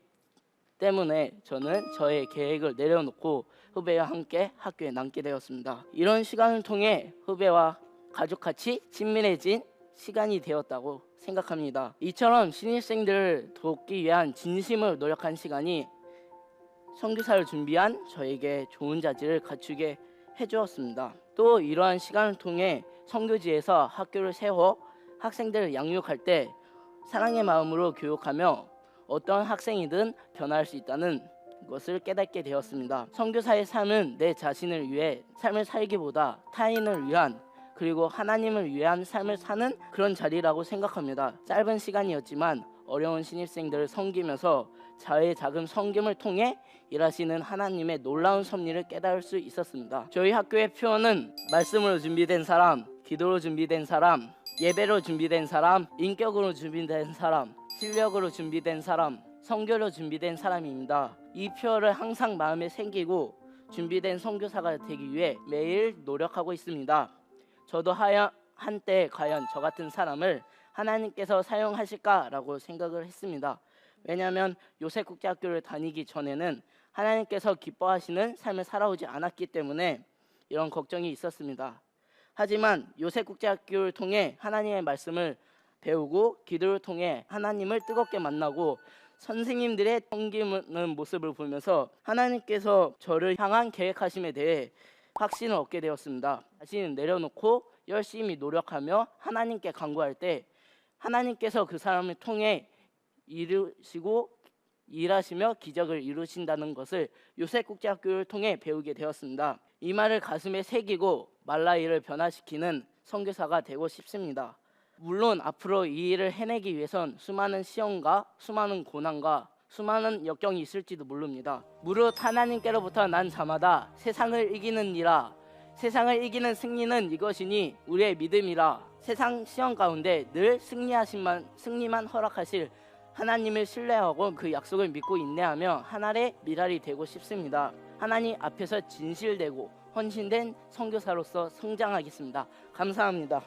때문에 저는 저의 계획을 내려놓고 후배와 함께 학교에 남게 되었습니다. 이런 시간을 통해 후배와 가족같이 친밀해진 시간이 되었다고 생각합니다. 이처럼 신입생들을 돕기 위한 진심으로 노력한 시간이 선교사를 준비한 저에게 좋은 자질을 갖추게 해주었습니다. 또 이러한 시간을 통해 선교지에서 학교를 세워 학생들을 양육할 때 사랑의 마음으로 교육하며 어떤 학생이든 변화할 수 있다는 것을 깨닫게 되었습니다. 선교사의 삶은 내 자신을 위해 삶을 살기보다 타인을 위한 그리고 하나님을 위한 삶을 사는 그런 자리라고 생각합니다. 짧은 시간이었지만 어려운 신입생들을 섬기면서 저의 작은 섬김을 통해 일하시는 하나님의 놀라운 섭리를 깨달을 수 있었습니다. 저희 학교의 표어는 말씀으로 준비된 사람, 기도로 준비된 사람, 예배로 준비된 사람, 인격으로 준비된 사람, 실력으로 준비된 사람, 선교로 준비된 사람입니다. 이 표어를 항상 마음에 새기고 준비된 선교사가 되기 위해 매일 노력하고 있습니다. 저도 한때 과연 저 같은 사람을 하나님께서 사용하실까라고 생각을 했습니다. 왜냐하면 요셉국제학교를 다니기 전에는 하나님께서 기뻐하시는 삶을 살아오지 않았기 때문에 이런 걱정이 있었습니다. 하지만 요셉국제학교를 통해 하나님의 말씀을 배우고 기도를 통해 하나님을 뜨겁게 만나고 선생님들의 섬기는 모습을 보면서 하나님께서 저를 향한 계획하심에 대해 확신을 얻게 되었습니다. 자신을 내려놓고 열심히 노력하며 하나님께 간구할 때 하나님께서 그 사람을 통해 이루시고 일하시며 기적을 이루신다는 것을 요셉국제학교를 통해 배우게 되었습니다. 이 말을 가슴에 새기고 말라이를 변화시키는 선교사가 되고 싶습니다. 물론 앞으로 이 일을 해내기 위해선 수많은 시험과 수많은 고난과 수많은 역경이 있을지도 모릅니다. 무릇 하나님께로부터 난 자마다 세상을 이기는 이라. 세상을 이기는 승리는 이것이니 우리의 믿음이라. 세상 시험 가운데 늘 승리만 허락하실 하나님을 신뢰하고 그 약속을 믿고 인내하며 하나의 미랄이 되고 싶습니다. 하나님 앞에서 진실되고 헌신된 선교사로서 성장하겠습니다. 감사합니다.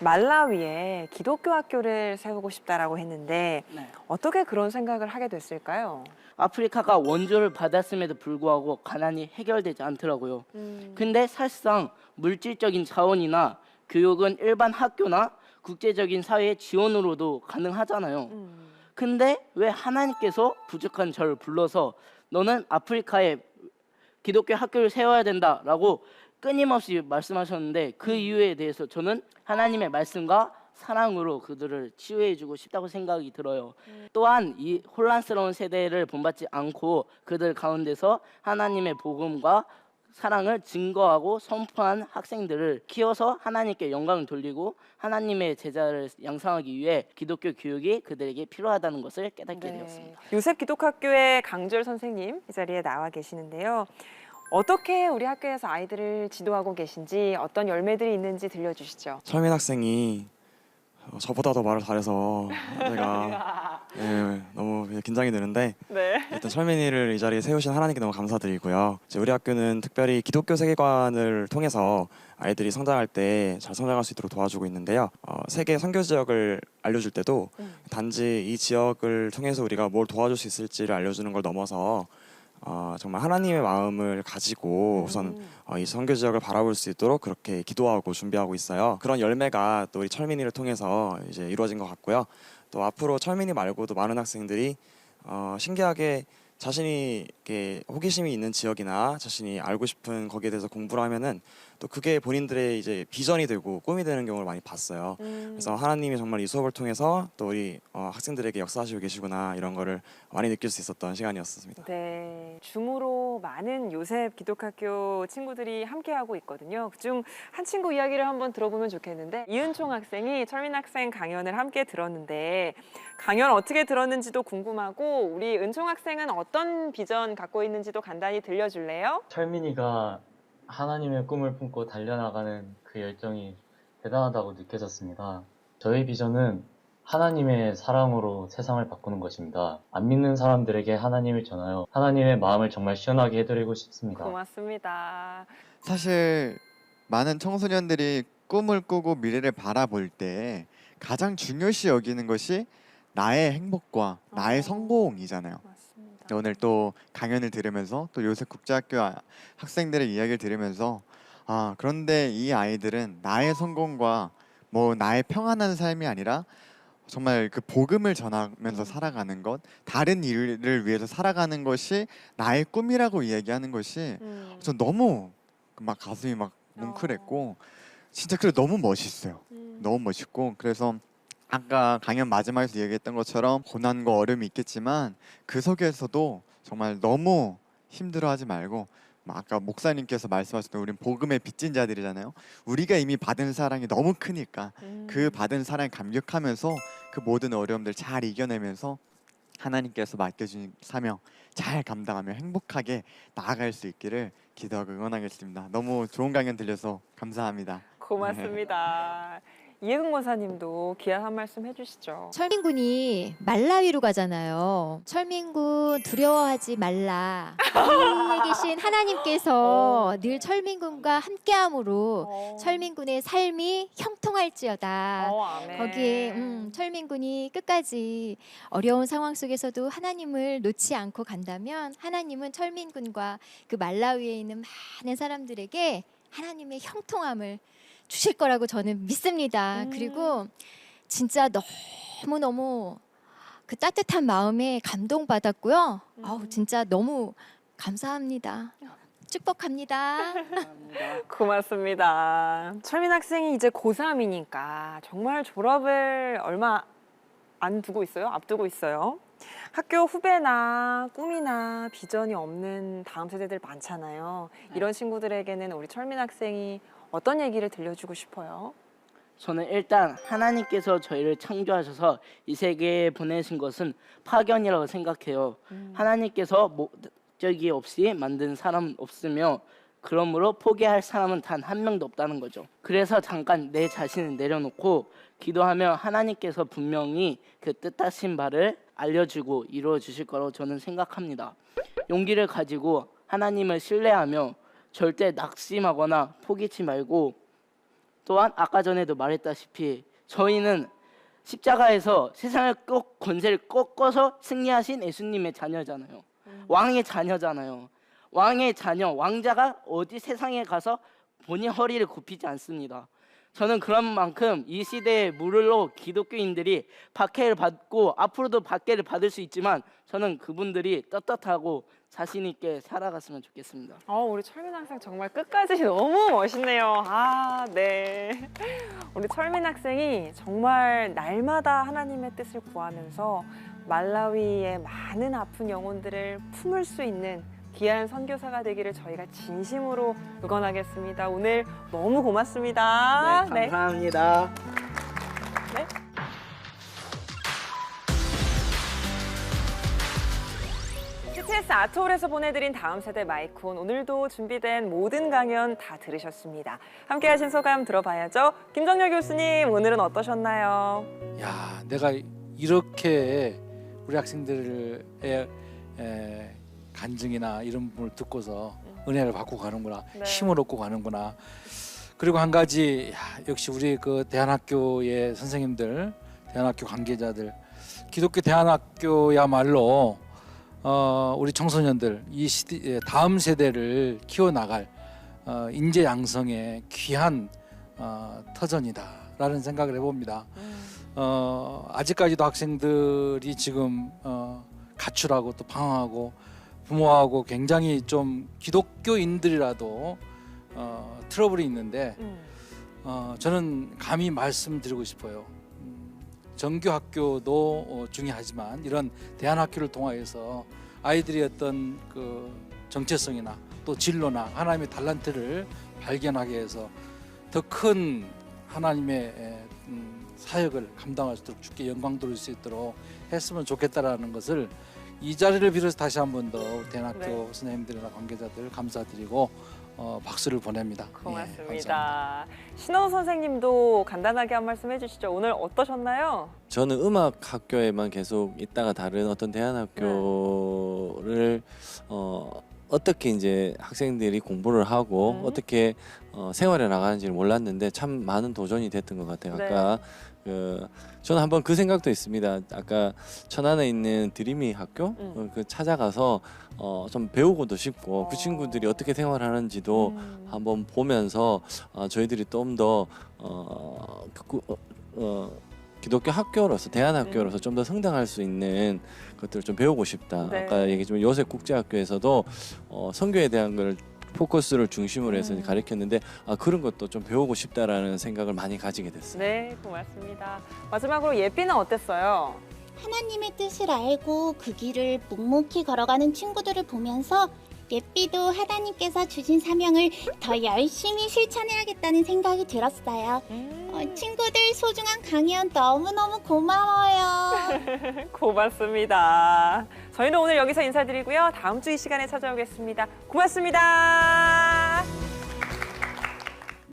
말라위에 기독교 학교를 세우고 싶다라고 했는데 네. 어떻게 그런 생각을 하게 됐을까요? 아프리카가 원조를 받았음에도 불구하고 가난이 해결되지 않더라고요. 근데 사실상 물질적인 자원이나 교육은 일반 학교나 국제적인 사회의 지원으로도 가능하잖아요. 근데 왜 하나님께서 부족한 저를 불러서 너는 아프리카에 기독교 학교를 세워야 된다라고 끊임없이 말씀하셨는데 그 이유에 대해서 저는 하나님의 말씀과 사랑으로 그들을 치유해주고 싶다고 생각이 들어요. 또한 이 혼란스러운 세대를 본받지 않고 그들 가운데서 하나님의 복음과 사랑을 증거하고 선포한 학생들을 키워서 하나님께 영광을 돌리고 하나님의 제자를 양성하기 위해 기독교 교육이 그들에게 필요하다는 것을 깨닫게 되었습니다. 요셉 기독학교의 강주열 선생님 이 자리에 나와 계시는데요. 어떻게 우리 학교에서 아이들을 지도하고 계신지 어떤 열매들이 있는지 들려주시죠. 철민 학생이 저보다 더 말을 잘해서 제가 너무 긴장이 되는데 일단 철민이를 이 자리에 세우신 하나님께 너무 감사드리고요. 이제 우리 학교는 특별히 기독교 세계관을 통해서 아이들이 성장할 때 잘 성장할 수 있도록 도와주고 있는데요. 세계 선교 지역을 알려줄 때도 단지 이 지역을 통해서 우리가 뭘 도와줄 수 있을지를 알려주는 걸 넘어서 정말 하나님의 마음을 가지고 우선 이 선교 지역을 바라볼 수 있도록 그렇게 기도하고 준비하고 있어요. 그런 열매가 또 우리 철민이를 통해서 이제 이루어진 것 같고요. 또 앞으로 철민이 말고도 많은 학생들이 신기하게 자신이 이렇게 호기심이 있는 지역이나 자신이 알고 싶은 거기에 대해서 공부를 하면은 또 그게 본인들의 이제 비전이 되고 꿈이 되는 경우를 많이 봤어요. 그래서 하나님이 정말 이 수업을 통해서 또 우리 학생들에게 역사하시고 계시구나 이런 거를 많이 느낄 수 있었던 시간이었습니다. 네, 줌으로 많은 요셉 기독학교 친구들이 함께하고 있거든요. 그중 한 친구 이야기를 한번 들어보면 좋겠는데 이은총 학생이 철민 학생 강연을 함께 들었는데 강연 어떻게 들었는지도 궁금하고 우리 은총 학생은 어떤 비전 갖고 있는지도 간단히 들려줄래요? 철민이가 하나님의 꿈을 품고 달려나가는 그 열정이 대단하다고 느껴졌습니다. 저의 비전은 하나님의 사랑으로 세상을 바꾸는 것입니다. 안 믿는 사람들에게 하나님을 전하여 하나님의 마음을 정말 시원하게 해드리고 싶습니다. 고맙습니다. 사실 많은 청소년들이 꿈을 꾸고 미래를 바라볼 때 가장 중요시 여기는 것이 나의 행복과 나의 성공이잖아요. 오늘 또 강연을 들으면서 또 요셉 국제학교 학생들의 이야기를 들으면서 그런데 이 아이들은 나의 성공과 뭐 나의 평안한 삶이 아니라 정말 그 복음을 전하면서 살아가는 것, 다른 일을 위해서 살아가는 것이 나의 꿈이라고 이야기하는 것이 전 너무 막 가슴이 막 뭉클했고 진짜 그래 너무 멋있어요. 너무 멋있고 그래서 아까 강연 마지막에서 얘기했던 것처럼 고난과 어려움이 있겠지만 그 속에서도 정말 너무 힘들어하지 말고 아까 목사님께서 말씀하셨던 우린 복음의 빚진 자들이잖아요. 우리가 이미 받은 사랑이 너무 크니까 그 받은 사랑에 감격하면서 그 모든 어려움들 잘 이겨내면서 하나님께서 맡겨주신 사명 잘 감당하며 행복하게 나아갈 수 있기를 기도하고 응원하겠습니다. 너무 좋은 강연 들려서 감사합니다. 고맙습니다. 이혜근 권사님도 귀한 한 말씀 해주시죠. 철민군이 말라위로 가잖아요. 철민군 두려워하지 말라. 위에 계신 하나님께서 늘 철민군과 함께함으로 철민군의 삶이 형통할지어다. 아멘. 거기에 철민군이 끝까지 어려운 상황 속에서도 하나님을 놓지 않고 간다면 하나님은 철민군과 그 말라위에 있는 많은 사람들에게 하나님의 형통함을 주실 거라고 저는 믿습니다. 그리고 진짜 너무너무 그 따뜻한 마음에 감동받았고요. 아우 진짜 너무 감사합니다. 축복합니다. 고맙습니다. 철민 학생이 이제 고3이니까 정말 졸업을 얼마 안 두고 있어요. 앞두고 있어요. 학교 후배나 꿈이나 비전이 없는 다음 세대들 많잖아요. 이런 친구들에게는 우리 철민 학생이 어떤 얘기를 들려주고 싶어요? 저는 일단 하나님께서 저희를 창조하셔서 이 세계에 보내신 것은 파견이라고 생각해요. 하나님께서 목적이 없이 만든 사람 없으며 그러므로 포기할 사람은 단 한 명도 없다는 거죠. 그래서 잠깐 내 자신을 내려놓고 기도하며 하나님께서 분명히 그 뜻하신 바를 알려주고 이루어 주실 거라고 저는 생각합니다. 용기를 가지고 하나님을 신뢰하며 절대 낙심하거나 포기치 말고 또한 아까 전에도 말했다시피 저희는 십자가에서 세상을 꼭 권세를 꺾어서 승리하신 예수님의 자녀잖아요. 왕의 자녀잖아요. 왕의 자녀, 왕자가 어디 세상에 가서 본인 허리를 굽히지 않습니다. 저는 그런 만큼 이 시대의 물로 기독교인들이 박해를 받고 앞으로도 박해를 받을 수 있지만 저는 그분들이 떳떳하고 자신 있게 살아갔으면 좋겠습니다. 우리 철민 학생 정말 끝까지 너무 멋있네요. 네. 우리 철민 학생이 정말 날마다 하나님의 뜻을 구하면서 말라위의 많은 아픈 영혼들을 품을 수 있는 귀한 선교사가 되기를 저희가 진심으로 응원하겠습니다. 오늘 너무 고맙습니다. 네, 감사합니다. 네. CTS 아트홀에서 보내드린 다음 세대 마이콘 오늘도 준비된 모든 강연 다 들으셨습니다. 함께 하신 소감 들어봐야죠. 김정렬 교수님 오늘은 어떠셨나요? 야, 내가 이렇게 우리 학생들의 간증이나 이런 부분을 듣고서 은혜를 받고 가는구나, 네. 힘을 얻고 가는구나. 그리고 한 가지, 역시 우리 그 대한학교의 선생님들, 대한학교 관계자들, 기독교 대한학교야말로 우리 청소년들, 이 다음 세대를 키워나갈 인재 양성의 귀한 터전이다라는 생각을 해봅니다. 아직까지도 학생들이 지금 가출하고 또 방황하고 부모하고 굉장히 좀 기독교인들이라도 트러블이 있는데 저는 감히 말씀드리고 싶어요. 정규 학교도 중요하지만 이런 대안학교를 통하여서 아이들이 어떤 그 정체성이나 또 진로나 하나님의 달란트를 발견하게 해서 더 큰 하나님의 사역을 감당할 수 있도록 주께 영광 돌릴 수 있도록 했으면 좋겠다라는 것을 이 자리를 빌어서 다시 한 번 더 대안학교 네. 선생님들이나 관계자들 감사드리고 박수를 보냅니다. 고맙습니다. 신호 선생님도 간단하게 한 말씀 해주시죠. 오늘 어떠셨나요? 저는 음악 학교에만 계속 있다가 다른 어떤 대안학교를 어떻게 이제 학생들이 공부를 하고 어떻게 생활해 나가는지를 몰랐는데 참 많은 도전이 됐던 것 같아요. 네. 아까 저는 한번 그 생각도 있습니다. 아까 천안에 있는 드리미 학교 그 찾아가서 좀 배우고도 싶고 그 친구들이 어떻게 생활하는지도 한번 보면서 저희들이 좀 더 기독교 학교로서 대안학교로서 좀 더 성장할 수 있는 것들을 좀 배우고 싶다. 네. 아까 얘기했지만 요셉국제학교에서도 선교에 대한 걸 포커스를 중심으로 해서 가르쳤는데 그런 것도 좀 배우고 싶다라는 생각을 많이 가지게 됐어요. 네, 고맙습니다. 마지막으로 예삐는 어땠어요? 하나님의 뜻을 알고 그 길을 묵묵히 걸어가는 친구들을 보면서 예삐도 하나님께서 주신 사명을 더 열심히 실천해야겠다는 생각이 들었어요. 친구들 소중한 강연 너무너무 고마워요. 고맙습니다. 저희는 오늘 여기서 인사드리고요. 다음 주 이 시간에 찾아오겠습니다. 고맙습니다.